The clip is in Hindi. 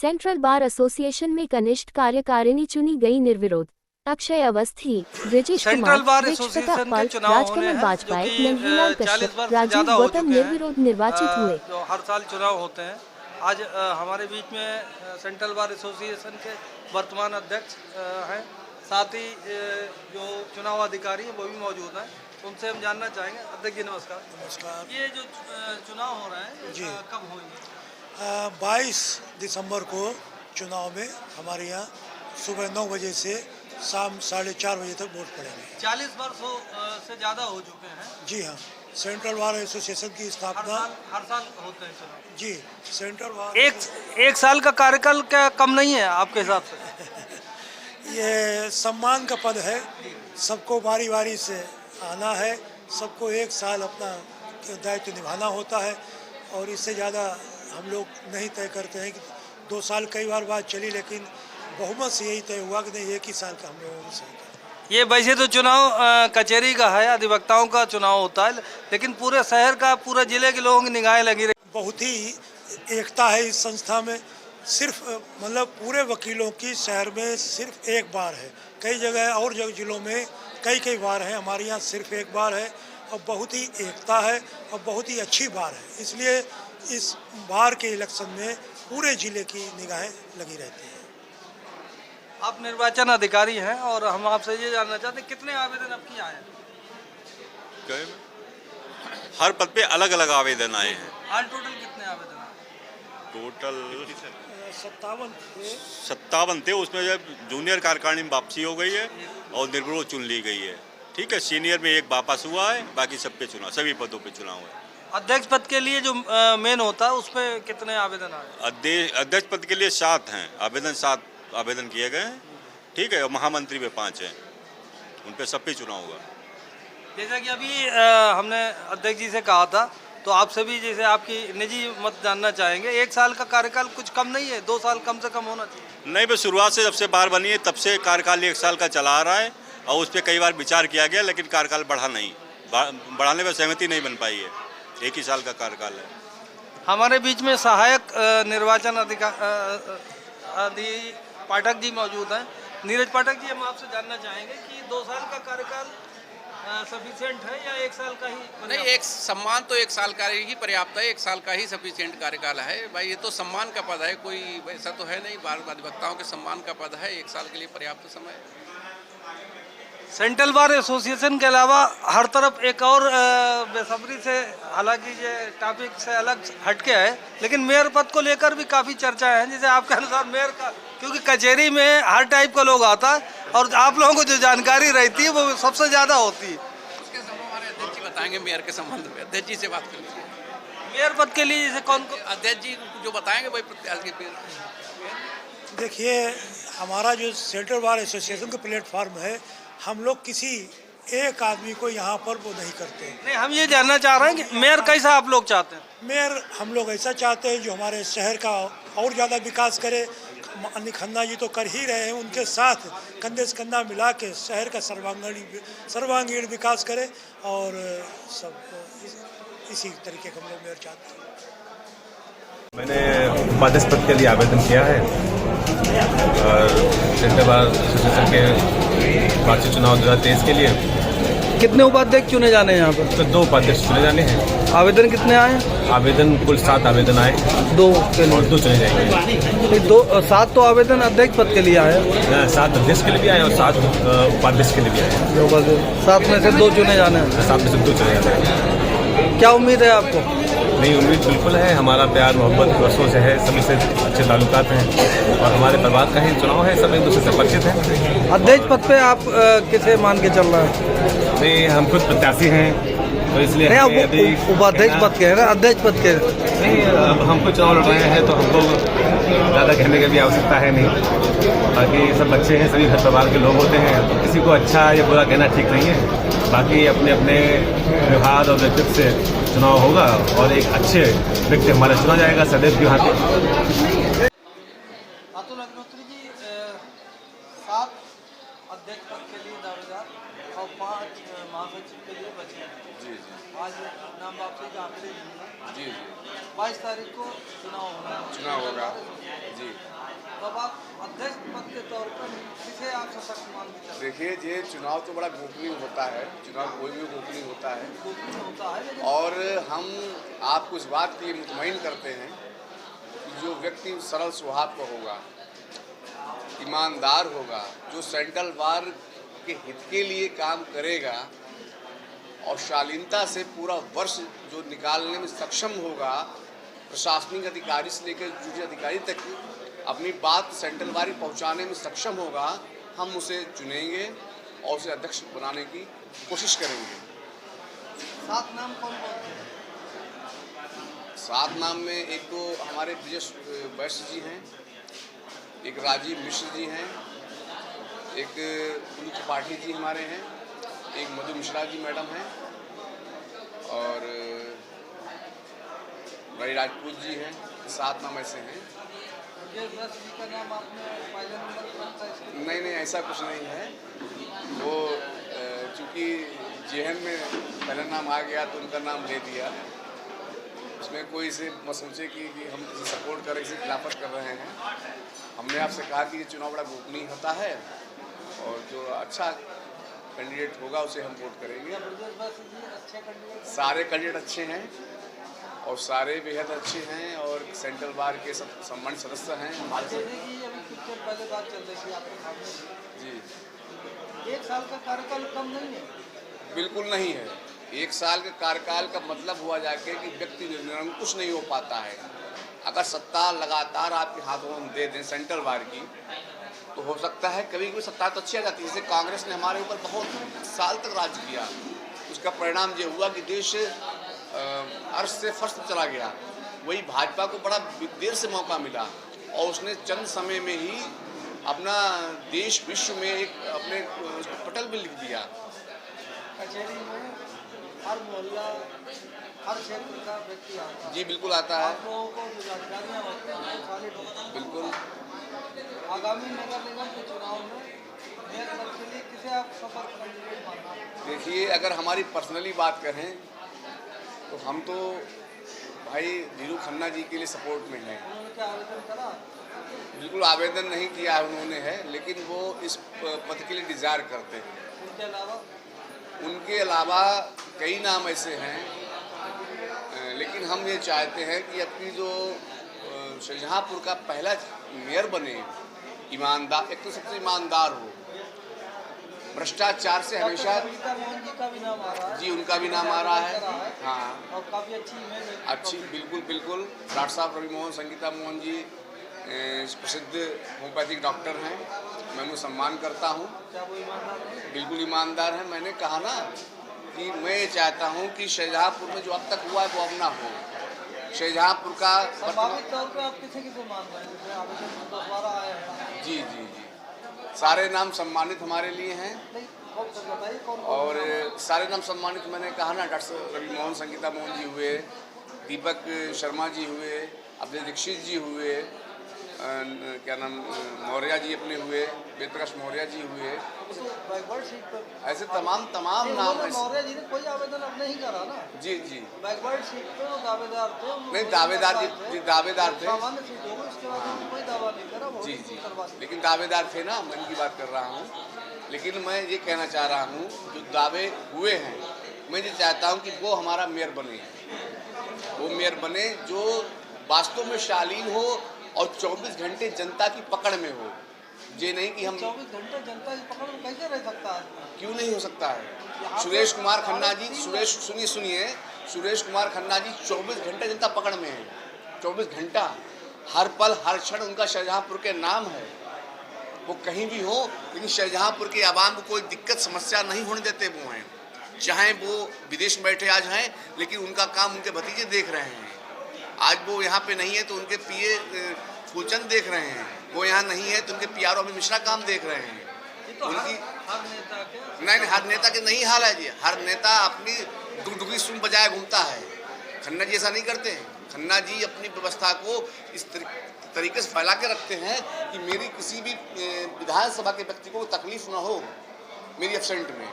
सेंट्रल बार एसोसिएशन में कनिष्ठ कार्यकारिणी चुनी गई निर्विरोध। Akshay Awasthi, Brijesh central bar Kumar, association के चुनाव होने राजकमल हैं, बाजपेयी, जो कि नंदलाल 40 कश्यप, वर्ष से राजीव ज़्यादा हो गौतम चुके हैं, निर्विरोध निर्वाचित हुए। जो हर साल चुनाव होते हैं। आज हमारे बीच में सेंट्रल बार एसोसिएशन के वर्तमान अध्यक्ष हैं, साथ ही जो चुनाव अधिकारी हैं वो भी मौजूद हैं। उनसे हम जानना चाहेंगे। अध्यक्ष जी नमस्कार। नमस्कार। ये जो चुनाव हो रहा है जी कब होंगे? 22 दिसंबर को चुनाव में हमारे यहाँ सुबह 9 बजे से शाम 4:30 बजे तक वोट पड़ेंगे। 40 वर्षों से ज़्यादा हो चुके हैं। जी हाँ, सेंट्रल बार एसोसिएशन की स्थापना हर साल होते हैं चुनाव। जी सेंट्रल बार एक साल का कार्यकाल क्या कम नहीं है आपके हिसाब से? ये सम्मान का पद है, सबको बारी बारी से आना है, सबको एक साल अपना दायित्व निभाना होता है और इससे ज़्यादा हम लोग नहीं तय करते हैं कि 2 साल कई बार बात चली, लेकिन बहुमत से यही तय हुआ कि नहीं 1 ही साल का हम लोगों को सही। ये वैसे तो चुनाव कचहरी का है, अधिवक्ताओं का चुनाव होता है, लेकिन पूरे शहर का, पूरे जिले के लोगों की निगाहें लगी रही। बहुत ही एकता है इस संस्था में। सिर्फ मतलब पूरे वकीलों की शहर में सिर्फ एक बार है, कई जगह और जगह जिलों में कई बार है, हमारे यहाँ सिर्फ एक बार है और बहुत ही एकता है और बहुत ही अच्छी बार है। इसलिए इस बार के इलेक्शन में पूरे जिले की निगाहें लगी रहती हैं। आप निर्वाचन अधिकारी हैं और हम आपसे ये जानना चाहते हैं कितने आवेदन अब किए आए हैं? हर पद पे अलग अलग आवेदन आए हैं। आज टोटल कितने आवेदन आए? टोटल 57 थे। उसमें जब जूनियर कार्यकारिणी में वापसी हो गई है और निर्विरोध चुन ली गई है। ठीक है, सीनियर में एक वापस हुआ है, बाकी सब पे चुनाव, सभी पदों पे चुनाव है। अध्यक्ष पद के लिए जो मेन होता है उस पर कितने आवेदन आए? अध्यक्ष पद के लिए 7 हैं आवेदन, 7 आवेदन किए गए हैं। ठीक है, और महामंत्री पे 5 हैं, उन पे सब पे चुनाव होगा। जैसा कि अभी हमने अध्यक्ष जी से कहा था, तो आपसे भी जैसे आपकी निजी मत जानना चाहेंगे। 1 साल का कार्यकाल कुछ कम नहीं है, 2 साल कम से कम होना चाहिए। नहीं, बस शुरुआत से जब से बार बनी है तब से कार्यकाल 1 साल का चला आ रहा है और उस पर कई बार विचार किया गया, लेकिन कार्यकाल बढ़ा नहीं, बढ़ाने पर सहमति नहीं बन पाई है। 1 ही साल का कार्यकाल है। हमारे बीच में सहायक निर्वाचन अधिकारी पाठक जी मौजूद हैं। नीरज पाठक जी, हम आपसे जानना चाहेंगे कि 2 साल का कार्यकाल सफिशिएंट है या 1 साल का ही? नहीं, एक सम्मान तो 1 साल का ही पर्याप्त है, 1 साल का ही सफिशिएंट कार्यकाल है भाई। ये तो सम्मान का पद है, कोई वैसा तो है नहीं। बार अधिवक्ताओं के सम्मान का पद है, 1 साल के लिए पर्याप्त समय है। सेंट्रल बार एसोसिएशन के अलावा हर तरफ एक और बेसब्री से, हालांकि ये टॉपिक से अलग हटके है, लेकिन मेयर पद को लेकर भी काफ़ी चर्चा है। जैसे आपके अनुसार मेयर का, क्योंकि कचहरी में हर टाइप का लोग आता है और आप लोगों को जो जानकारी रहती है वो सबसे ज़्यादा होती है। उसके संबंध हमारे अध्यक्ष जी बताएंगे मेयर के संबंध में। अध्यक्ष जी से बात कर लीजिए। मेयर पद के लिए जैसे कौन अध्यक्ष जी जो बताएंगे वही प्रत्याशी के। देखिए, हमारा जो सेंट्रल बार एसोसिएशन का प्लेटफॉर्म है, हम लोग किसी एक आदमी को यहाँ पर वो नहीं करते। नहीं, हम ये जानना चाह रहे हैं कि मेयर कैसा आप लोग चाहते हैं? मेयर हम लोग ऐसा चाहते हैं जो हमारे शहर का और ज़्यादा विकास करे। अनिल खन्ना जी तो कर ही रहे हैं, उनके साथ कंधे से कंधा मिला के शहर का सर्वांगीण विकास करे और सब इसी तरीके का हम लोग मेयर चाहते हैं। मैंने उपाध्यक्ष पद के लिए आवेदन किया है और सेंट्रल बार एसोसिएशन के वार्षिक चुनाव 2023 के लिए। कितने उपाध्यक्ष चुने जाने हैं यहाँ पर? तो 2 उपाध्यक्ष चुने जाने हैं। आवेदन कितने आए? आवेदन कुल 7 आवेदन आए, 2 और 2 चुने जाएंगे। 7 तो आवेदन अध्यक्ष पद के लिए आए, 7 अध्यक्ष के लिए भी आए और 7 उपाध्यक्ष के लिए भी आए। 7 में से 2 चुने जाने हैं। 7 में से 2 चुने जाने हैं। क्या उम्मीद है आपको? नहीं, उम्मीद बिल्कुल है। हमारा प्यार मोहब्बत वर्षों से है, सभी से अच्छे ताल्लुकात हैं और हमारे परिवार का ही चुनाव है, सब एक दूसरे से परिचित हैं। अध्यक्ष पद पे आप किसे मान के चल रहे हैं? नहीं, हम खुद प्रत्याशी हैं, तो इसलिए उपाध्यक्ष पद के है ना, अध्यक्ष पद के नहीं। अब हमको चुनाव लड़ रहे हैं तो हमको ज़्यादा कहने की भी आवश्यकता है नहीं। बाकी सब बच्चे हैं, सभी घर परिवार के लोग होते हैं, तो किसी को अच्छा या बुरा कहना ठीक नहीं है। बाकी अपने अपने व्यवहार और व्यक्तित्व से चुनाव होगा और एक अच्छे व्यक्ति हमारा चुना जाएगा सदैव की भांति। अतुल अग्निहोत्री जी, 7 अध्यक्ष पद के लिए दावेदार और 5 महासचिव के लिए बचे हैं। जी। आज नाम वापसी का आखिरी दिन है। जी। 22 तारीख को चुनाव होना है। चुनाव होगा। जी। देखिए, ये चुनाव तो बड़ा गोपनीय होता है, चुनाव कोई भी गोपनीय होता है और हम आपको इस बात के लिए मुतमईन करते हैं कि जो व्यक्ति सरल स्वभाव का होगा, ईमानदार होगा, जो सेंट्रल बार के हित के लिए काम करेगा और शालीनता से पूरा वर्ष जो निकालने में सक्षम होगा, प्रशासनिक अधिकारी से लेकर जुडिशल अधिकारी तक अपनी बात सेंट्रल बार पहुंचाने में सक्षम होगा, हम उसे चुनेंगे और उसे अध्यक्ष बनाने की कोशिश करेंगे। 7 नाम कौन कौन थे? 7 नाम में एक तो हमारे ब्रजेश वैश्य जी हैं, एक राजीव मिश्र जी हैं, एक पुलू त्रिपाठी जी हमारे हैं, एक मधु मिश्रा जी मैडम हैं और भाई राजपूत जी हैं। 7 नाम ऐसे हैं। का नाम आपने पहले नंबर पर नहीं, ऐसा कुछ नहीं है। वो चूँकि जेहन में पहला नाम आ गया तो उनका नाम ले दिया। उसमें कोई से मत सोचे कि हम किसी सपोर्ट कर रहे, किसी खिलाफत कर रहे हैं। हमने आपसे कहा कि ये चुनाव बड़ा गोपनीय होता है और जो अच्छा कैंडिडेट होगा उसे हम वोट करेंगे। सारे कैंडिडेट अच्छे हैं और सारे बेहद अच्छे हैं और सेंट्रल बार के सब सम्मानित सदस्य हैं। पहले बात चल रही थी आपके सामने जी, 1 साल का कार्यकाल कम नहीं है? बिल्कुल नहीं है। 1 साल के कार्यकाल का मतलब हुआ जाके कि व्यक्ति निरंकुश नहीं हो पाता है। अगर सत्ता लगातार आपके हाथों में दे दें सेंट्रल बार की, तो हो सकता है कभी कभी सत्ता तो अच्छी आ जाती है। जैसे कांग्रेस ने हमारे ऊपर बहुत साल तक राज किया, उसका परिणाम ये हुआ कि देश अर्श से फर्श तक चला गया। वही भाजपा को बड़ा देर से मौका मिला और उसने चंद समय में ही अपना देश विश्व में एक अपने पटल भी लिख दिया। कचहरी में हर मोहल्ला, हर क्षेत्र का व्यक्ति आता है। जी बिल्कुल आता है। आप लोगों को जो जानकारियाँ होती हैं वो सारी बिल्कुल। आगामी नगर निगम के चुनाव में मेयर पद के लिए किसे आप सफल कैंडिडेट मानना? देखिए, अगर हमारी पर्सनली बात करें तो हम तो भाई धीरू खन्ना जी के लिए सपोर्ट में हैं। उन्होंने क्या आवेदन करा? बिल्कुल आवेदन नहीं किया है उन्होंने है, लेकिन वो इस पद के लिए डिज़ायर करते हैं। उनके अलावा कई नाम ऐसे हैं, लेकिन हम ये चाहते हैं कि अपनी जो शाहजहाँपुर का पहला मेयर बने, ईमानदार, एक तो सबसे ईमानदार हो, भ्रष्टाचार से हमेशा। मोहन जी का भी नाम आ रहा है। जी उनका भी नाम आ रहा है। हाँ, और काफ़ी अच्छी इमेज है। अच्छी, बिल्कुल। डॉक्टर साहब रवि मोहन, संगीता मोहन जी प्रसिद्ध होम्योपैथिक डॉक्टर हैं, मैं उन्हें सम्मान करता हूँ। क्या वो ईमानदार है? बिल्कुल ईमानदार हैं। मैंने कहा ना कि मैं ये चाहता हूँ कि शाहजहाँपुर में जो अब तक हुआ है वो अब ना हो। शाहजहाँपुर का संभावित तौर पे आप किसे मान रहे हैं? जैसे आवेदन दोबारा आए हैं। जी, सारे नाम सम्मानित हमारे लिए हैं और सारे नाम सम्मानित मैंने कहा ना, डॉक्टर रवि मोहन, संगीता मोहन जी हुए, दीपक शर्मा जी हुए, अभय दीक्षित जी हुए, क्या नाम मौर्य जी अपने हुए, वेद प्रकाश मौर्य जी हुए, ऐसे तमाम नाम। मौर्य जी ने कोई आवेदन अब नहीं करा ना? जी बैकवर्ड सीट पे वो दावेदार थे। नहीं, दावेदार थे। सामान्य सीट होगी, उसके बाद कोई दावा नहीं करा। जी, लेकिन दावेदार थे ना, मैं इनकी बात कर रहा हूँ। लेकिन मैं ये कहना चाह रहा हूँ जो दावे हुए हैं, मैं ये चाहता हूँ कि वो हमारा मेयर बने, वो मेयर बने जो वास्तव में शालीन हो और 24 घंटे जनता की पकड़ में हो। ये नहीं कि हम 24 घंटे जनता की पकड़ में कैसे रह सकता है? क्यों नहीं हो सकता है? सुरेश कुमार खन्ना जी, सुनिए, सुरेश कुमार खन्ना जी 24 घंटे जनता पकड़ में है। 24 घंटा, हर पल हर क्षण उनका शाहजहाँपुर के नाम है। वो कहीं भी हो, लेकिन शाहजहाँपुर के आवाम को कोई दिक्कत समस्या नहीं होने देते वो हैं। चाहे वो विदेश में बैठे आज हैं, लेकिन उनका काम उनके भतीजे देख रहे हैं। आज वो यहाँ पे नहीं है तो उनके पीए फूलचंद देख रहे हैं, वो यहाँ नहीं है तो उनके पीआरओ अमित मिश्रा काम देख रहे हैं। तो उनकी हर नेता के नहीं, हर नेता के नहीं हाल है जी। हर नेता अपनी दुगनी सुन बजाय घूमता है। खन्ना जी ऐसा नहीं करते हैं। खन्ना जी अपनी व्यवस्था को इस तरीके से फैला के रखते हैं कि मेरी किसी भी विधानसभा के व्यक्ति को तकलीफ ना हो मेरी एब्सेंट में।